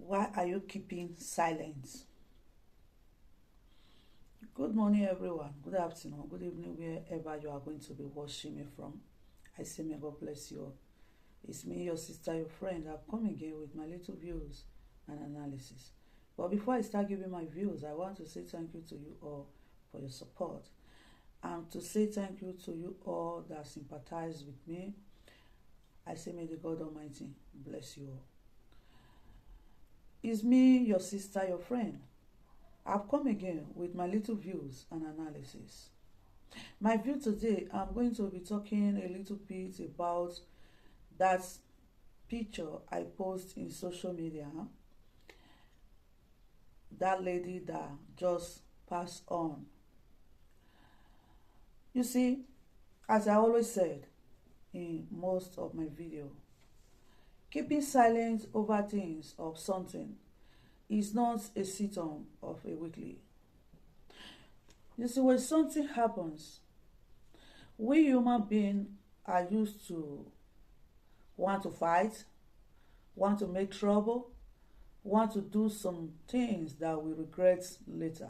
Why are you keeping silent? Good morning, everyone. Good afternoon, good evening, wherever you are going to be watching me from. I say, may God bless you all. It's me, your sister, your friend. I've come again with my little views and analysis. But before I start giving my views, I want to say thank you to you all for your support. And to say thank you to you all that sympathize with me. I say, may the God Almighty bless you all. It's me, your sister, your friend. I've come again with my little views and analysis. My view today, I'm going to be talking a little bit about that picture I post in social media. That lady that just passed on. You see, as I always said in most of my video, keeping silent over things of something is not a symptom of a weakling. You see, when something happens, we human beings are used to want to fight, want to make trouble, want to do some things that we regret later.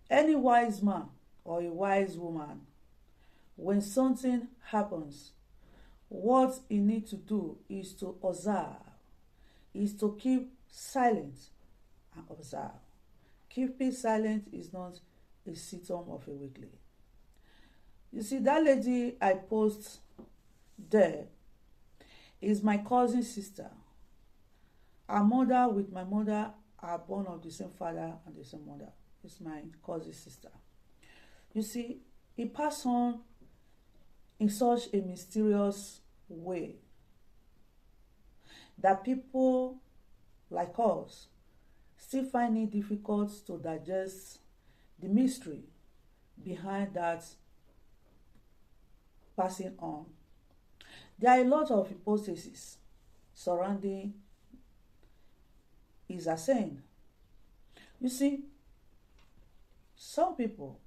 Any wise man or a wise woman, when something happens, what he needs to do is to observe, is to keep silent and observe. Keeping silent is not a symptom of a weakling. You see, that lady I post there is my cousin's sister. Her mother with my mother are born of the same father and the same mother. It's my cousin's sister. You see, he passed on in such a mysterious way that people like us still find it difficult to digest the mystery behind that passing on. There are a lot of hypotheses surrounding his ascent. You see, some people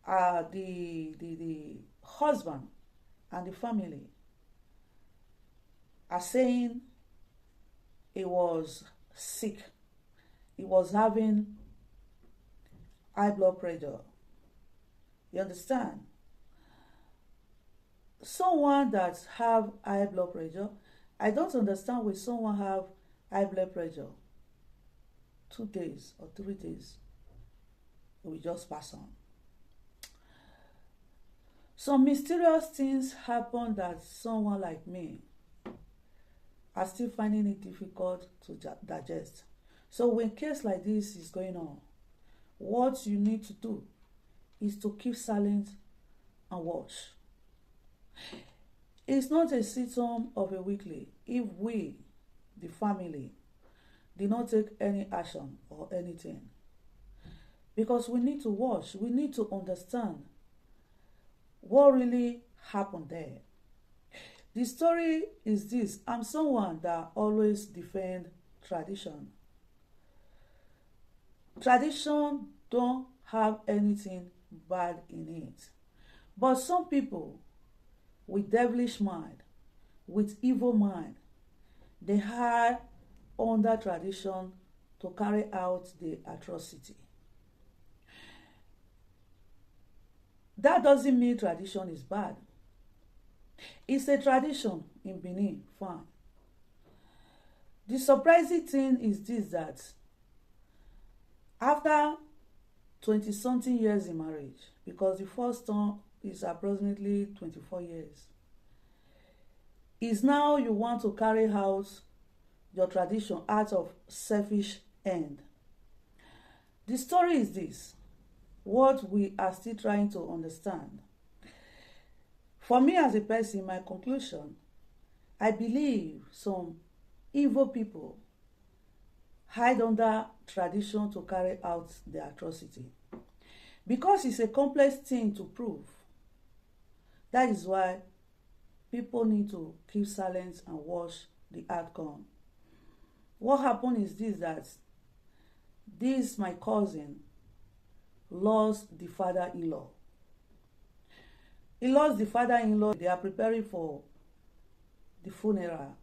are the husband and the family are saying he was sick. He was having high blood pressure. You understand? Someone that have high blood pressure, I don't understand when someone have high blood pressure 2 days or 3 days, it will just pass on. Some mysterious things happen that someone like me are still finding it difficult to digest. So when a case like this is going on, what you need to do is to keep silent and watch. It's not a symptom of a weakling if we, the family, did not take any action or anything. Because we need to watch, we need to understand what really happened there. The story is this. I'm someone that always defend tradition. Tradition don't have anything bad in it. But some people with devilish mind, with evil mind, they hide under tradition to carry out the atrocity. That doesn't mean tradition is bad. It's a tradition in Benin, fine. The surprising thing is this, that after 20-something years in marriage, because the first term is approximately 24 years, is now you want to carry out your tradition out of selfish end. The story is this, what we are still trying to understand. For me as a person, my conclusion, I believe some evil people hide under tradition to carry out the atrocity. Because it's a complex thing to prove. That is why people need to keep silent and watch the outcome. What happened is this, that this, my cousin, lost the father-in-law. He lost the father-in-law. They are preparing for the funeral.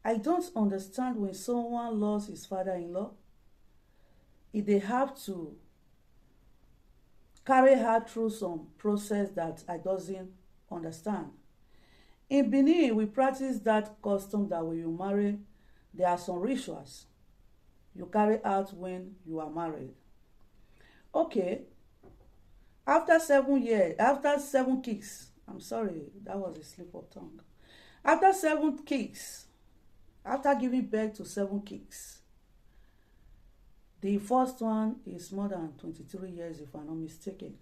I don't understand when someone lost his father-in-law, if they have to carry her through some process that I doesn't understand. In Benin, we practice that custom that when you marry, there are some rituals you carry out when you are married. Okay, after 7 years, after 7 kicks, I'm sorry, that was a slip of tongue. After 7 kicks, after giving birth to 7 kicks, the first one is more than 23 years, if I'm not mistaken.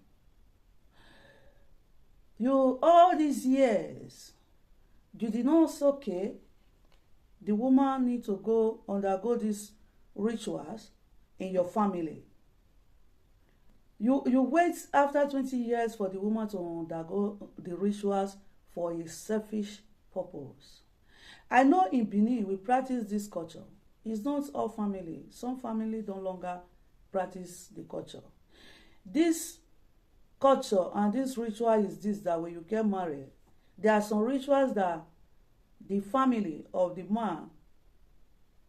You, all these years, you did not say, okay, the woman need to go undergo these rituals in your family. You wait after 20 years for the woman to undergo the rituals for a selfish purpose. I know in Benin we practice this culture. It's not all family. Some family no longer practice the culture. This culture and this ritual is this, that when you get married, there are some rituals that the family of the man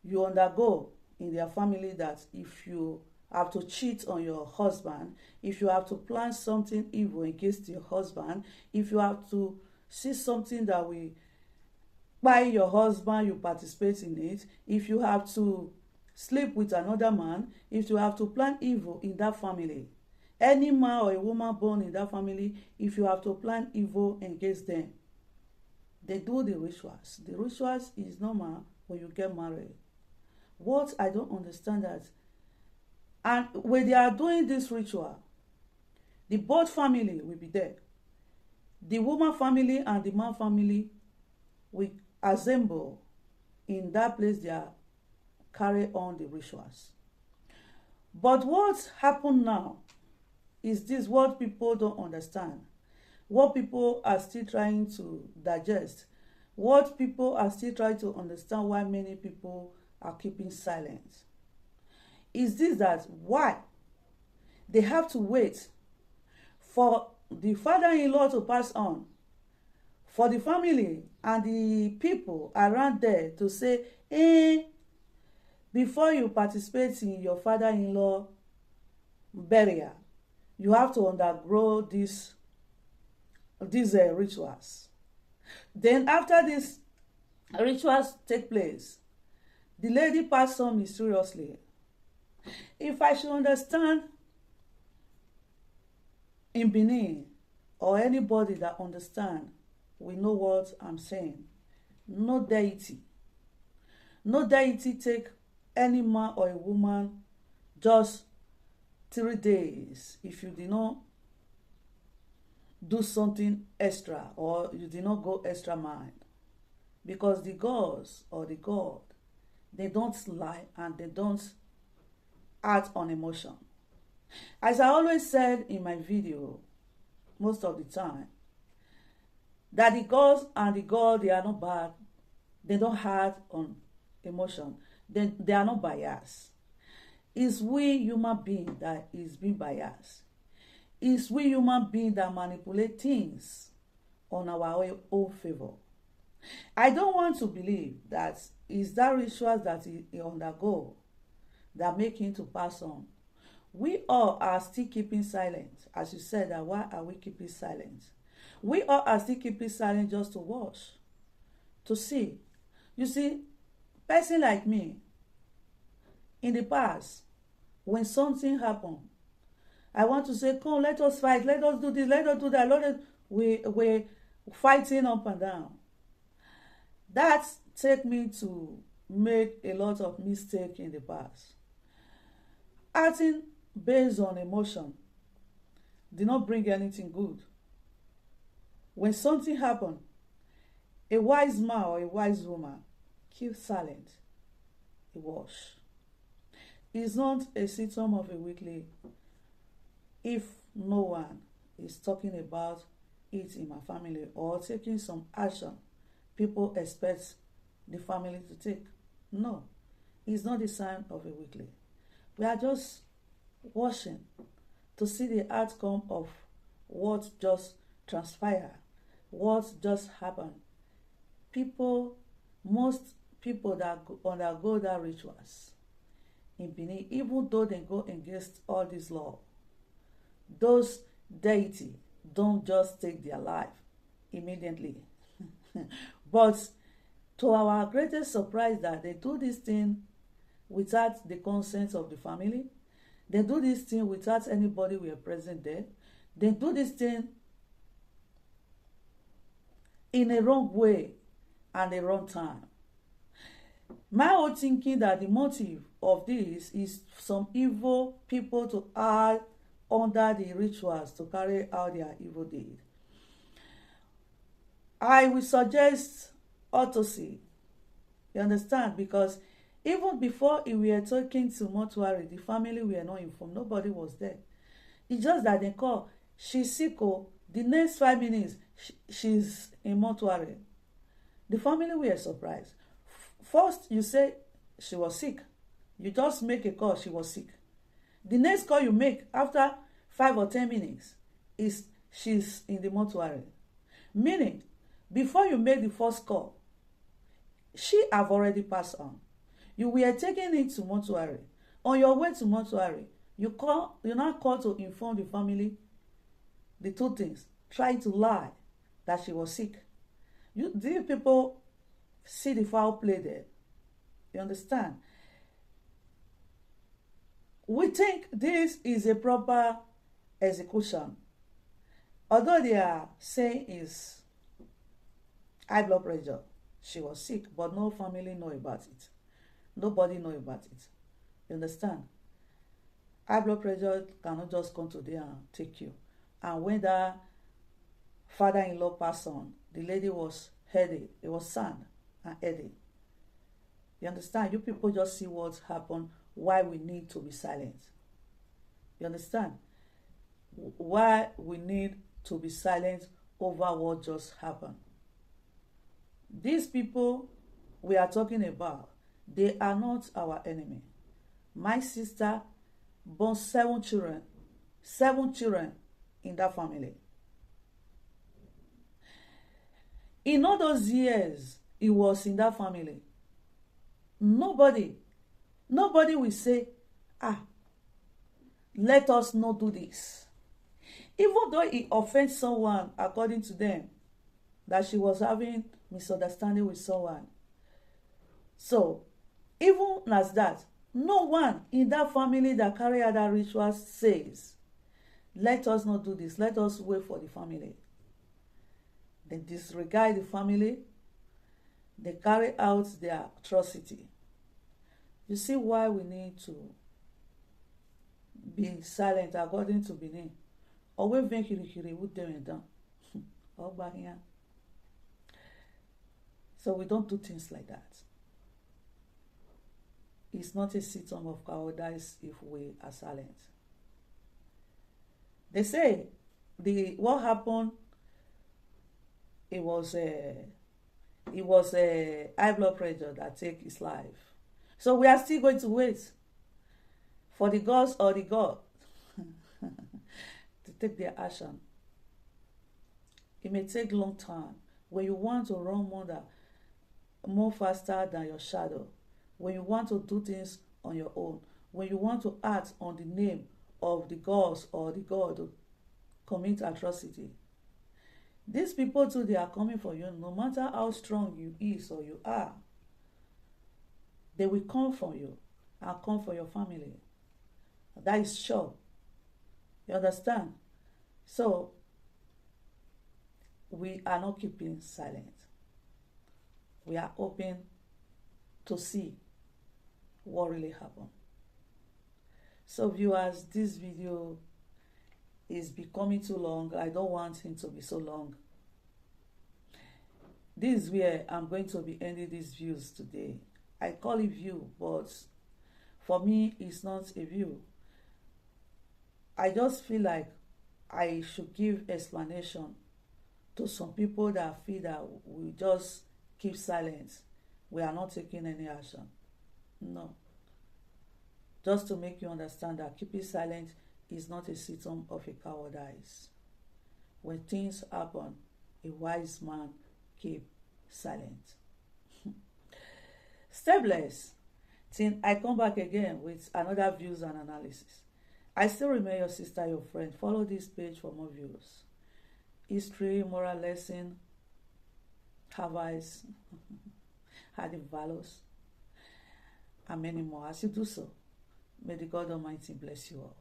you undergo in their family, that if you have to cheat on your husband, if you have to plan something evil against your husband, if you have to see something that will buy your husband, you participate in it. If you have to sleep with another man, if you have to plan evil in that family, any man or a woman born in that family, if you have to plan evil against them, they do the rituals. The rituals is normal when you get married. What I don't understand that, and when they are doing this ritual, the both family will be there. The woman family and the man family will assemble in that place. They are carry on the rituals. But what happened now is this, what people don't understand, what people are still trying to digest, what people are still trying to understand, why many people are keeping silent, is this, that why they have to wait for the father-in-law to pass on, for the family and the people around there to say, before you participate in your father-in-law burial, you have to undergo these rituals. Then after these rituals take place, the lady passed on mysteriously. If I should understand, in Benin, or anybody that understand, we know what I'm saying. No deity take any man or a woman just 3 days if you did not do something extra, or you did not go extra mile, because the gods or the god, they don't lie and they don't act on emotion. As I always said in my video most of the time, that the gods and the god, they are not bad, they don't act on emotion, they are not biased. It's we human being that is being biased. It's we human being that manipulate things on our own favor. I don't want to believe that it's that rituals that he undergo that make him to pass on. We all are still keeping silent. As you said, that why are we keeping silent? We all are still keeping silent just to watch, to see. You see, person like me, in the past, when something happened, I want to say, come, let us fight, let us do this, let us do that. We're fighting up and down. That take me to make a lot of mistakes in the past. Acting based on emotion did not bring anything good. When something happened, a wise man or a wise woman keep silent. A wash. It's not a symptom of a weakling if no one is talking about it in my family or taking some action people expect the family to take. No, it's not the sign of a weakling. We are just watching to see the outcome of what just transpired, what just happened. Most people that undergo that rituals in Benin, even though they go against all this law, those deity don't just take their life immediately. But to our greatest surprise, that they do this thing without the consent of the family. They do this thing without anybody were present there. They do this thing in a wrong way and a wrong time. My own thinking that the motive of this is some evil people to add under the rituals to carry out their evil deed. I will suggest autopsy. You understand? Because even before we were taken to mortuary, the family were not informed. Nobody was there. It's just that they call, she's sick. Oh, the next 5 minutes, she's in mortuary. The family were surprised. First, you say she was sick. You just make a call, she was sick. The next call you make after 5 or 10 minutes is she's in the mortuary. Meaning, before you make the first call, she have already passed on. You were taking it to mortuary. On your way to mortuary, you now call to inform the family the two things. Try to lie that she was sick. These people see the foul play there. You understand? We think this is a proper execution. Although they are saying is high blood pressure, she was sick, but no family know about it. Nobody know about it. You understand? High blood pressure cannot just come today and take you. And when that father-in-law passed on, the lady was headache. It was sand and headache. You understand? You people just see what happened, why we need to be silent. You understand? Why we need to be silent over what just happened. These people we are talking about, they are not our enemy. My sister born 7 children. 7 children in that family. In all those years he was in that family, nobody will say, let us not do this. Even though he offends someone, according to them, that she was having misunderstanding with someone. So, even as that, no one in that family that carry out that ritual says, let us not do this, let us wait for the family. They disregard the family, they carry out their atrocity. You see why we need to be silent according to Benin. Always vem kirikiri would do it down. So we don't do things like that. It's not a symptom of cowardice if we are silent. They say what happened, it was high blood pressure that take his life. So we are still going to wait for the gods or the God to take their action. It may take a long time. When you want to run more faster than your shadow, when you want to do things on your own, when you want to act on the name of the gods or the God to commit atrocity, these people too, they are coming for you. No matter how strong you is or you are, they will come for you and come for your family. That is sure. You understand? So, we are not keeping silent. We are open to see what really happened. So viewers, this video is becoming too long. I don't want him to be so long. This is where I'm going to be ending these views today. I call it view, but for me, it's not a view. I just feel like I should give explanation to some people that feel that we just keep silent. We are not taking any action. No. Just to make you understand that keeping silent is not a symptom of a cowardice. When things happen, a wise man keep silent. Stay blessed till I come back again with another views and analysis. I still remain your sister, your friend. Follow this page for more views. History, moral lesson, advice, adding values, and many more. As you do so, may the God Almighty bless you all.